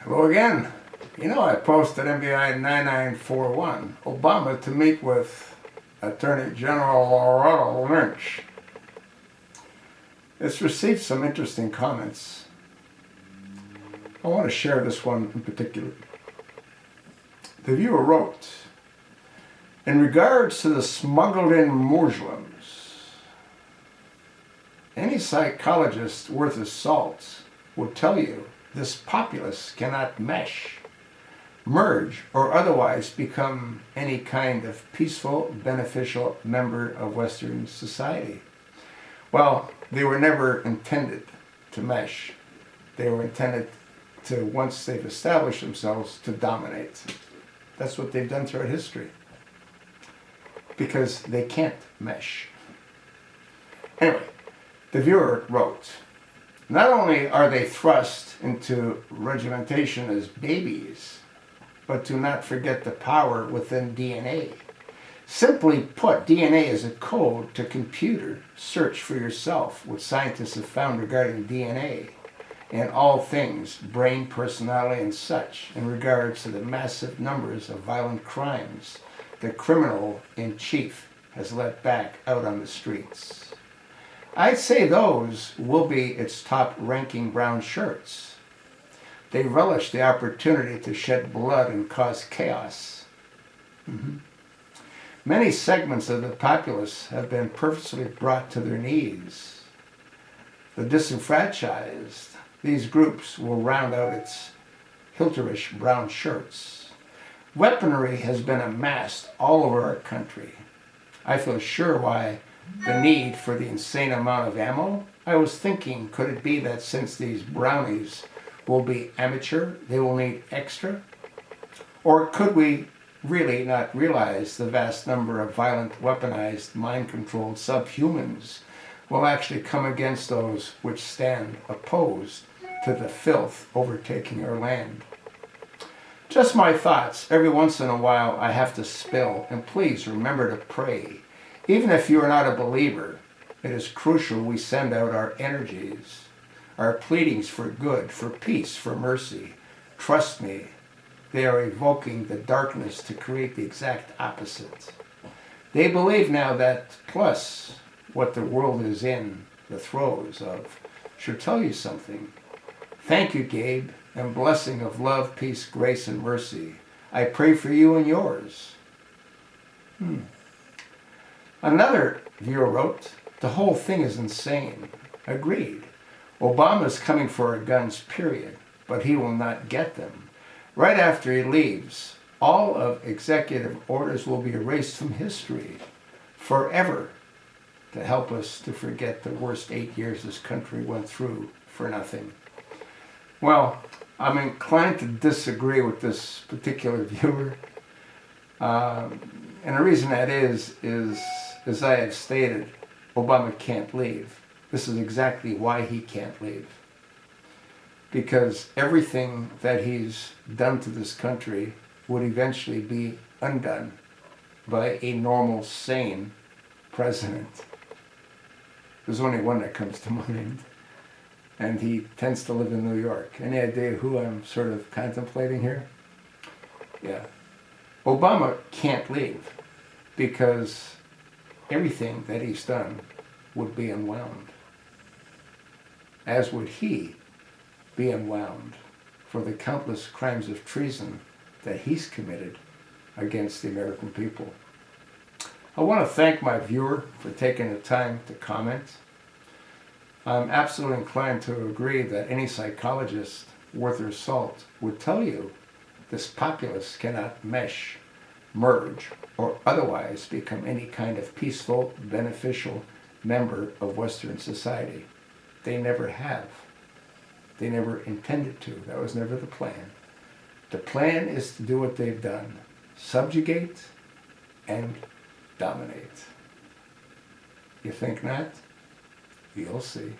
Hello again. You know, I posted MVI 9941, Obama to meet with Attorney General Lynch. It's received some interesting comments. I want to share this one in particular. The viewer wrote, in regards to the smuggled in Muslims, any psychologist worth his salt would tell you this populace cannot mesh, merge, or otherwise become any kind of peaceful, beneficial member of Western society. Well, they were never intended to mesh. They were intended to, once they've established themselves, to dominate. That's what they've done throughout history. Because they can't mesh. Anyway, the viewer wrote, not only are they thrust into regimentation as babies, but do not forget the power within DNA. Simply put, DNA is a code to computer. Search for yourself what scientists have found regarding DNA and all things, brain, personality, and such, in regards to the massive numbers of violent crimes the criminal in chief has let back out on the streets. I'd say those will be its top-ranking brown shirts. They relish the opportunity to shed blood and cause chaos. Many segments of the populace have been purposely brought to their knees. The disenfranchised, these groups will round out its hilterish brown shirts. Weaponry has been amassed all over our country. I feel sure why the need for the insane amount of ammo. I was thinking, could it be that since these brownies will be amateur, they will need extra? Or could we really not realize the vast number of violent, weaponized, mind-controlled subhumans will actually come against those which stand opposed to the filth overtaking our land? Just my thoughts. Every once in a while I have to spill, and please remember to pray. Even if you are not a believer, it is crucial we send out our energies, our pleadings for good, for peace, for mercy. Trust me, they are evoking the darkness to create the exact opposite. They believe now that, plus what the world is in the throes of, should tell you something. Thank you, Gabe, and blessing of love, peace, grace, and mercy. I pray for you and yours. Another viewer wrote, the whole thing is insane. Agreed. Obama's coming for our guns, period, but he will not get them. Right after he leaves, all of executive orders will be erased from history forever to help us to forget the worst 8 years this country went through for nothing. Well, I'm inclined to disagree with this particular viewer. And the reason that is, as I have stated, Obama can't leave. This is exactly why he can't leave. Because everything that he's done to this country would eventually be undone by a normal, sane president. There's only one that comes to mind. And he tends to live in New York. Any idea who I'm sort of contemplating here? Yeah. Obama can't leave because everything that he's done would be unwound. As would he be unwound for the countless crimes of treason that he's committed against the American people. I want to thank my viewer for taking the time to comment. I'm absolutely inclined to agree that any psychologist worth their salt would tell you this populace cannot mesh, merge, or otherwise become any kind of peaceful, beneficial member of Western society. They never have. They never intended to. That was never the plan. The plan is to do what they've done: subjugate and dominate. You think not? You'll see.